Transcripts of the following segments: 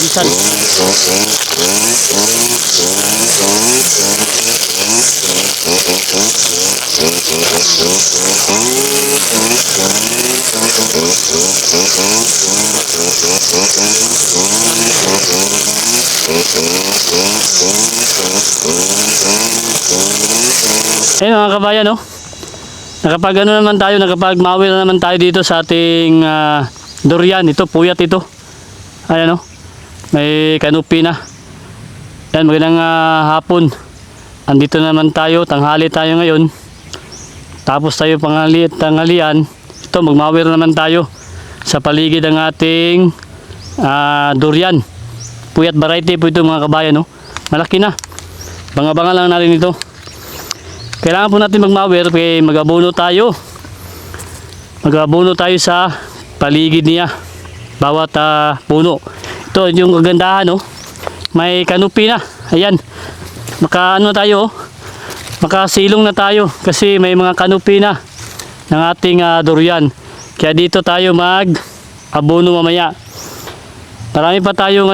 Bisan. Ayun mga kabayan, no? Nakapag ano naman tayo, nakapag mawil na naman tayo dito sa ating durian. Ito, puyat ito. Ayan, no? May kanupi na. Ayan, magandang hapon. Andito naman tayo, tanghali tayo ngayon. Tapos tayo tanghalian. Ito, magmawil naman tayo sa paligid ng ating durian. Puyat variety po ito mga kabayan, no? Malaki na. Banga-banga lang natin ito. Kailangan po natin magmawir kaya mag-abono tayo. Mag-abono tayo sa paligid niya. Bawat puno. Ito yung kagandahan, no? May kanupi na. Ayan. Makaano tayo, makasilong na tayo kasi may mga kanupi na ng ating durian. Kaya dito tayo mag-abono mamaya. Marami pa tayong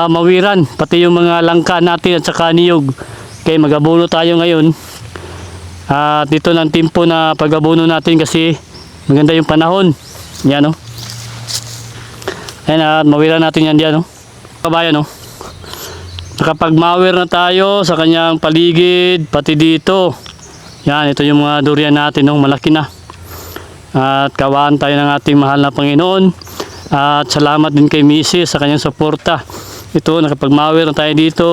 mawiran, pati yung mga langka natin at saka niyog. Okay, mag-abono tayo ngayon. Dito ng timpo na pag-abono natin kasi maganda yung panahon. Yan, no? Ayan, at mawiran natin yan diyan, no? Kabayan, no? Nakapag-mawir na tayo sa kanyang paligid, pati dito. Yan, ito yung mga durian natin, no? Malaki na. At kawaan tayo ng ating mahal na Panginoon. At salamat din kay Mrs. sa kanyang suporta. Ito, nakapag-mawir na tayo dito.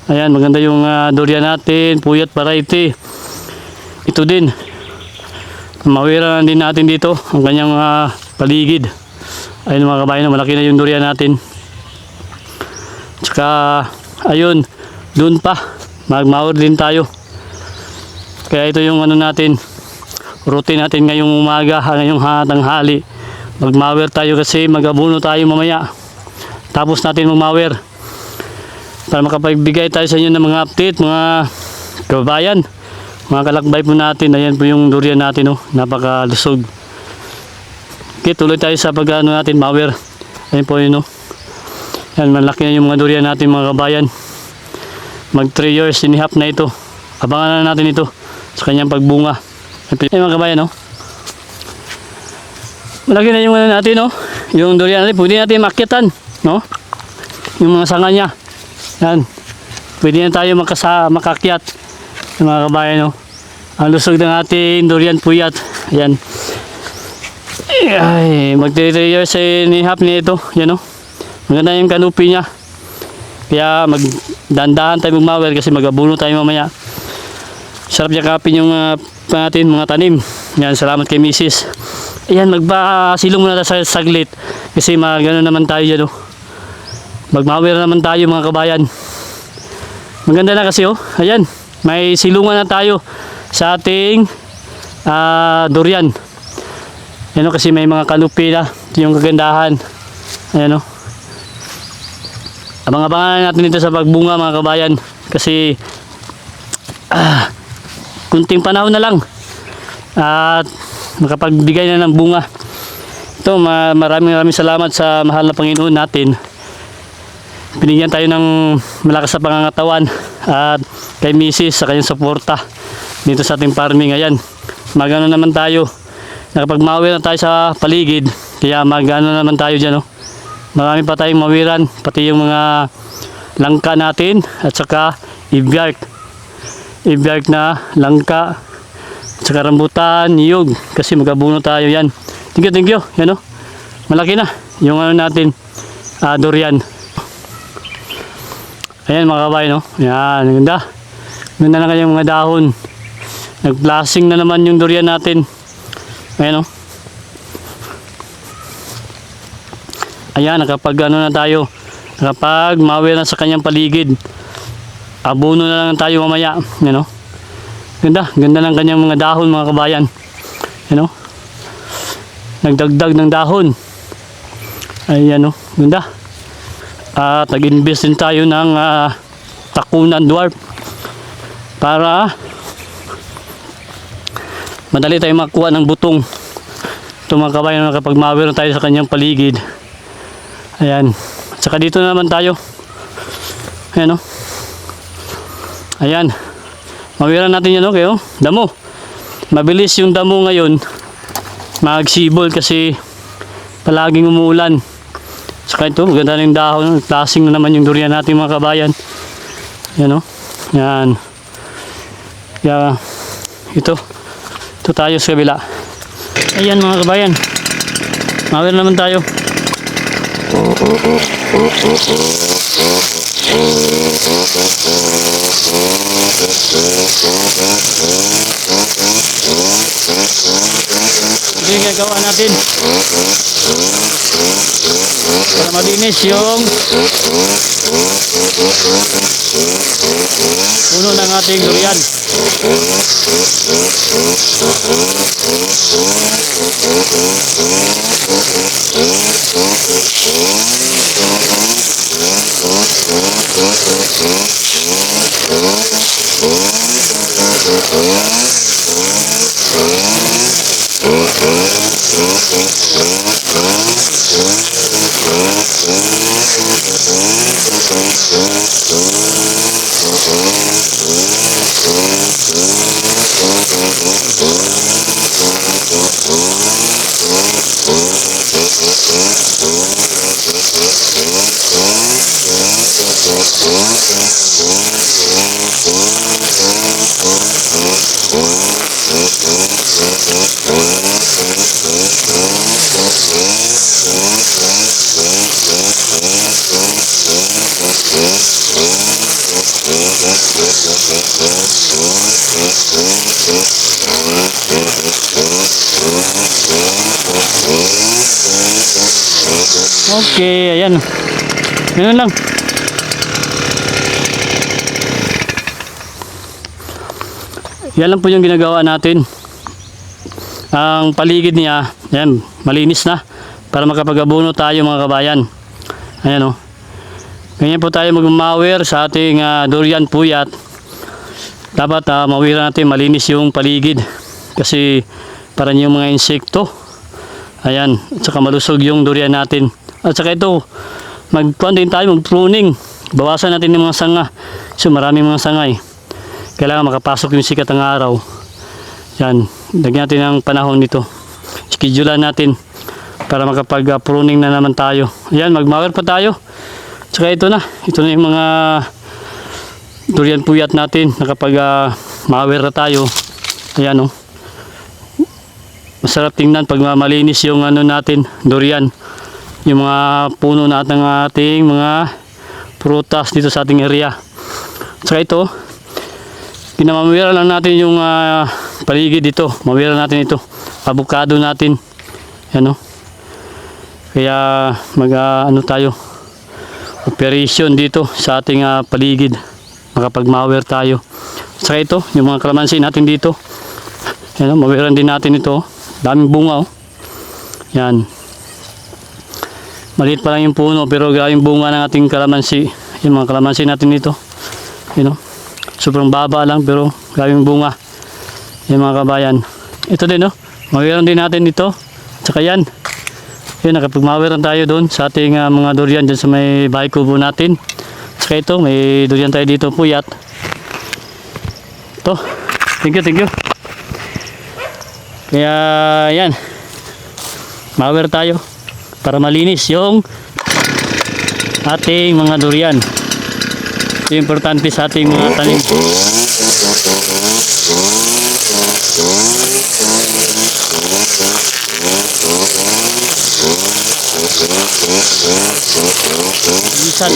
Ayan, maganda yung durian natin, puyat variety. Ito din. Mawiran din natin dito ang kanyang paligid. Ayun mga kabayan, malaki na yung durian natin. Tsaka, ayun, dun pa, magmawir din tayo. Kaya ito yung natin, routine natin ngayong umaga, ngayong tanghali. Magmawir tayo kasi mag-abono tayo mamaya. Tapos natin magmawir. Para makapagbigay tayo sa inyo ng mga update, mga kabayan, mga kalakbay po natin. Ayan po yung durian natin, no? Napakalusog. Okay, tuloy tayo sa pag-ano natin, mawir. Ayan po yun, no? Ayan, malaki na yung mga durian natin mga kabayan. Mag 3 years and a half na ito. Abangan na natin ito sa kanyang pagbunga. Ayan mga kabayan, no? Malaki na yung natin, no? Yung durian natin, pwede natin makitan, no? Yung mga sanga niya. Yan. Pwede na tayo makakyat. Mga kabayan, no? Ang lusog ng ating durian puyat. Ayan. Ay, mag 3 years and a half na ito. Yan, no? Maganda yung kanupi niya. Kaya magdandahan tayo magmawir kasi mag-abono tayo mamaya. Sarap yakapin yung natin mga tanim. Yan, salamat kay Mrs. Ayan, magpasilong muna tayo sa saglit. Kasi magano naman tayo dyan, no? Magmawir naman tayo mga kabayan. Maganda na kasi, oh. Ayan, may silungan na tayo sa ating durian. Ayan, oh, kasi may mga kanupi na. Ito yung kagandahan. Ayan, oh. Abang-abangan natin ito sa pagbunga mga kabayan. Kasi kunting panahon na lang at makapagbigay na ng bunga. Ito, maraming salamat sa mahal na Panginoon natin. Binigyan tayo ng malakas na pangangatawan at kay Mrs. sa kanyang suporta dito sa ating farming. Ayan, magano naman tayo, nakapagmawir na tayo sa paligid, kaya magano naman tayo dyan, no? Marami pa tayong mawiran, pati yung mga langka natin at saka ibyark na langka at saka rambutan, niyog, kasi magabuno tayo. Yan, thank you, yan, no? Malaki na yung natin durian. Ayan mga kabayan, no? Yan, ganda. Ganda na kanyang mga dahon. Nag-blasting na naman yung durian natin. Ayan, no? Ayan, nakapag na tayo. Nakapag mawir na sa kanyang paligid. Abono na lang tayo mamaya. Ayan, no? Ganda. Ganda ng kanyang mga dahon mga kabayan. Ayan, no? Nagdagdag ng dahon. Ayan, no? Ganda. At nag-invest din tayo ng takunan dwarf para madali tayo makuha ng butong Ito mga kabayan, nakapag-mower na tayo sa kanyang paligid. Ayan. At saka dito naman tayo. Ayan o. Ayan. Mawiran natin yan, okay o. Damo. Mabilis yung damo ngayon magsibol kasi palaging umuulan. Saka ito, maganda na yung dahon. Klaseng na naman yung durian natin mga kabayan. Ayan o. Ayan. Kaya ito. Ito tayo sa kabila. Ayan mga kabayan. Mawir naman tayo. Ito yung gagawa natin para malinis yung puno ng ating durian. Okay, ayan. Ganun lang. Yan lang po yung ginagawa natin. Ang paligid niya, ayan, malinis na para makapag-abono tayo mga kabayan. Ayan o. Ganyan po tayo mag-mower sa ating durian puyat. Dapat mawira natin malinis yung paligid kasi para yung mga insekto. Ayan, at saka malusog yung durian natin. At saka ito, magkuhan din tayo, mag-pruning. Bawasan natin yung mga sanga. So maraming mga sanga eh. Kailangan makapasok yung sikat ng araw. Yan, lagyan natin ang panahon nito. Schedulean natin para makapag-pruning na naman tayo. Ayan, mag-mower pa tayo. At saka ito na yung mga durian puyat natin. Nakapag-mower na tayo. Ayan o. Masarap tingnan pag malinis yung ano natin, durian. Yung mga puno natin ng ating mga prutas dito sa ating area. Saka ito, pinamamawira lang natin yung paligid dito. Mawira natin ito. Avocado natin. Yan o. Kaya ano tayo, operation dito sa ating paligid. Makapag-mower tayo. Saka ito, yung mga kalamansi natin dito. Yan o, mawiran din natin ito. Daming bunga o. Yan. Maliit pa lang yung puno pero yung bunga ng ating kalamansi. Yung mga kalamansi natin dito. You know, sobrang baba lang pero yung bunga. Yung mga kabayan. Ito din no. Mawiran din natin dito. Tsaka yan. Yun, nakapag-mawiran tayo doon sa ating mga durian dyan sa may bahay kubo natin. Tsaka ito, may durian tayo dito puyat. Ito. Thank you. Kaya yan. Mower tayo para malinis yung ating mga durian. Ito yung importante sa ating mga tanim. Minsan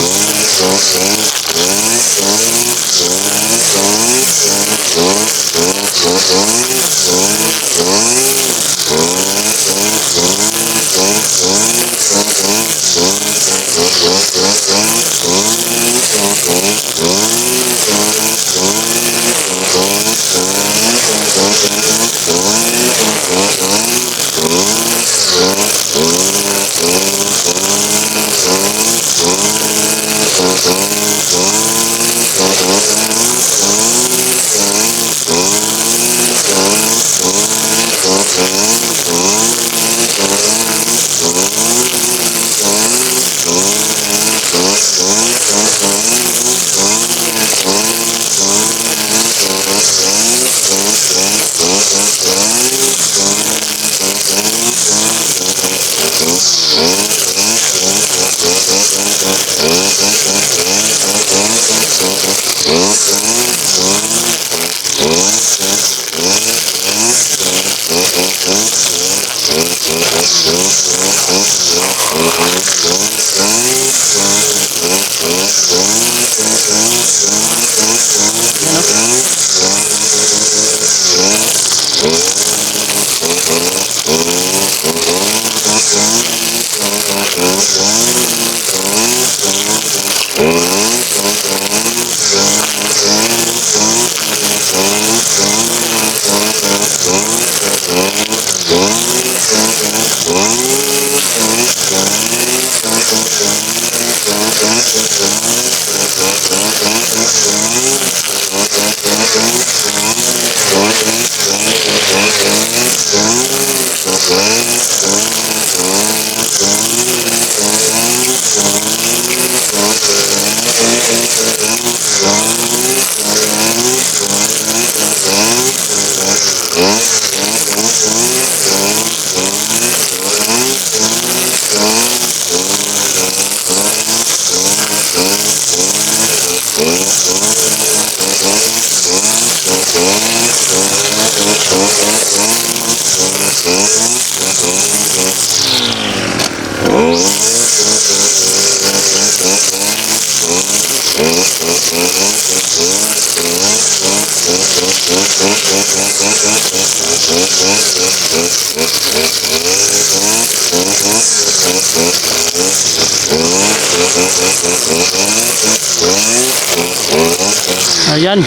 Ayan.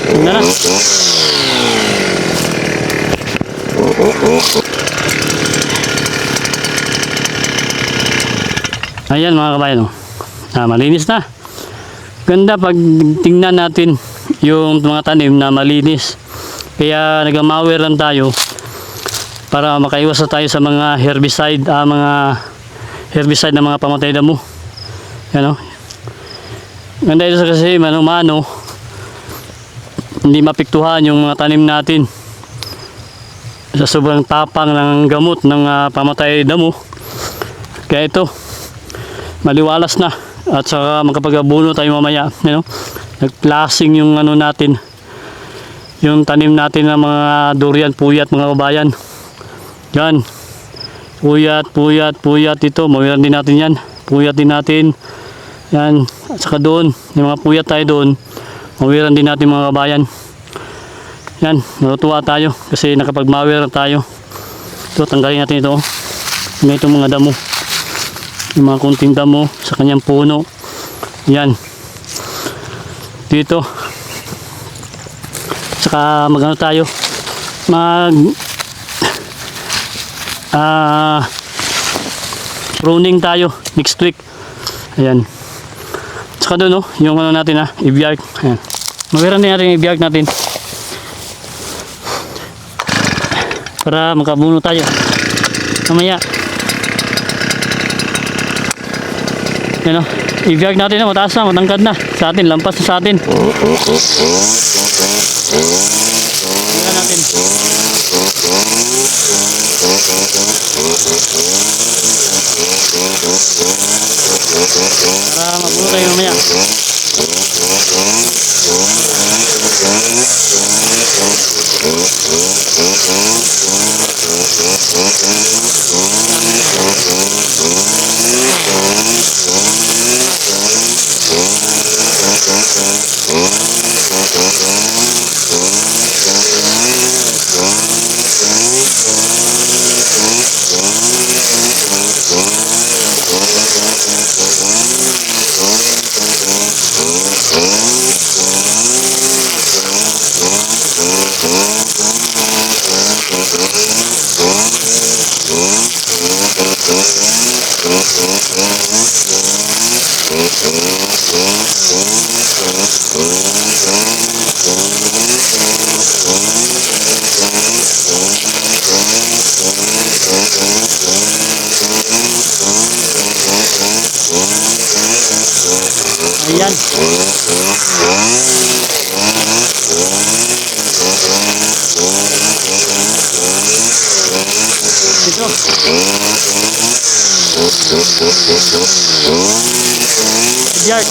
Tingnan na. Ayan mga kabayan. Oh. Malinis na. Ganda pag tingnan natin yung mga tanim na malinis. Kaya nagamawer lang tayo para makaiwas na tayo sa mga herbicide, na mga pamatay damo. Yan o. Ganda ito kasi mano-mano hindi mapiktuhan yung mga tanim natin sa sobrang tapang ng gamot ng pamatay damo. Kaya ito maliwalas na at saka makapag-abuno tayo mamaya, nagplasing yung natin, yung tanim natin ng mga durian, puyat mga kabayan. Yan, puyat ito, mawiran din natin yan, puyat din natin yan, at saka doon yung mga puyat tayo doon, mawiran din natin mga kabayan. Yan, natutuwa tayo kasi nakapag-mawiran tayo. Ito, tanggalin natin ito, itong mga damo, yung mga kunting damo sa kanyang puno. Yan dito, saka magano tayo pruning tayo next week. Ayan, saka doon yung natin i-biark. Ayan, mawiran din natin i-biark natin para makabuno tayo mamaya. Yan o, i-biark natin na mataas na, matangkad na sa atin, lampas na sa atin. Tingnan natin. Para mabuno tayo mamaya. Ayan. Ito. Yard.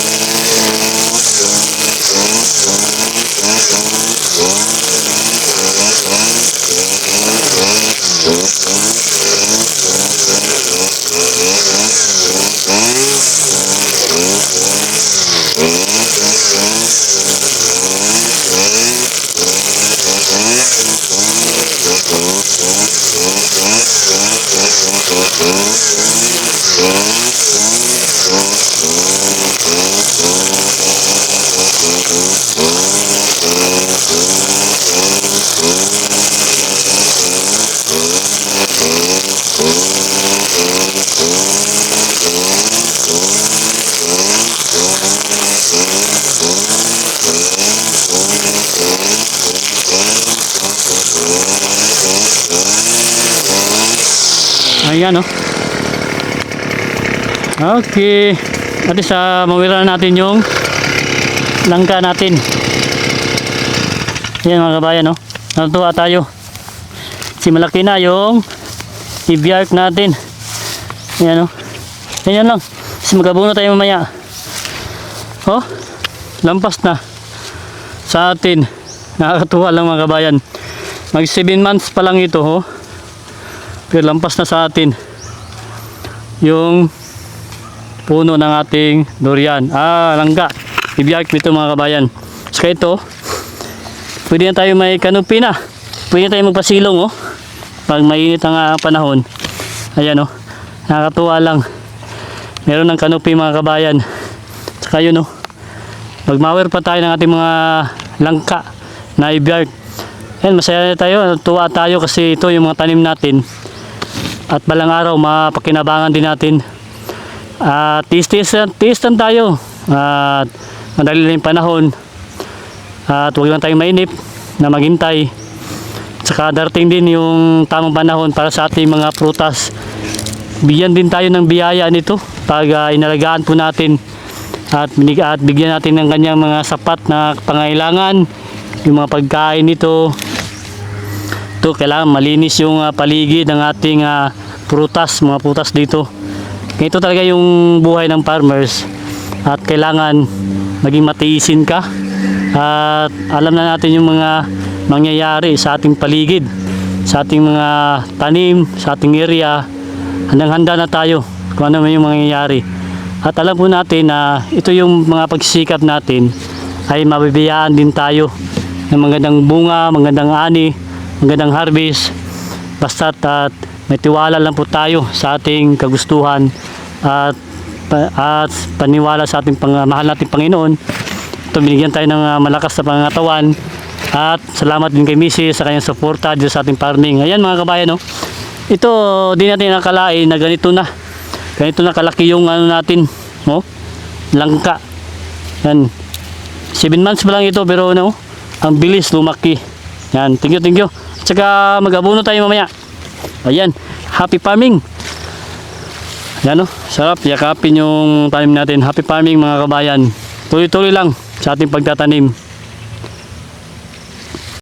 Ayan, oh. Okay. At sa mawira natin yung langka natin. Ayan mga kabayan, oh. Natutuwa tayo. Si malaki na yung i-arc natin. Ayan, oh. Ayan lang. Kasi magabuno tayo mamaya. Oh. Lampas na sa atin. Nakakatuwa lang mga kabayan. Mag 7 months pa lang ito, oh. Pero lampas na sa atin yung puno ng ating durian. Langka. Ibiyak nito mga kabayan. So ito, pwede na tayo may canopy na. Pwede na tayo magpasilong, oh. Pag mainit ang panahon. Ayan, oh. Nakakatuwa lang. Meron ng canopy mga kabayan. Saka yun, oh. Magmawer pa tayo ng ating mga langka na ibiyak. Ayan, masaya na tayo. Tuwa tayo kasi ito yung mga tanim natin. At balang araw mapakinabangan din natin. Tiis-tiisan tayo. At madali lang yung panahon. At huwag lang tayong mainip na maghintay. Tsaka darating din yung tamang panahon para sa ating mga prutas. Bigyan din tayo ng biyaya nito pag inalagaan po natin. At bigyan natin ng kanyang mga sapat na pangailangan. Yung mga pagkain nito. Kailangan malinis yung paligid ng ating prutas, mga prutas dito. Ito talaga yung buhay ng farmers at kailangan maging matiisin ka at alam na natin yung mga mangyayari sa ating paligid, sa ating mga tanim, sa ating area. Handang-handa na tayo kung ano yung mangyayari at alam po natin na ito yung mga pagsisikap natin ay mabibiyaan din tayo ng magandang bunga, magandang ani, magandang harvest. Basta't at may tiwala lang po tayo sa ating kagustuhan at paniwala sa ating mahal nating Panginoon. Ito, binigyan tayo ng malakas na pangangatawan at salamat din kay Mrs. sa kanyang suporta dito sa ating farming. Ayan mga kabayan, no? Ito, di natin nakalain na ganito na kalaki yung ano natin, no? Langka. Yan. 7 months pa lang ito pero no, ang bilis lumaki. Yan, thank you. Tsaka mag-abono tayo mamaya. Ayan, happy farming. Ayan, oh, sarap yakapin yung tanim natin. Happy farming mga kabayan. Tuloy-tuloy lang sa ating pagtatanim.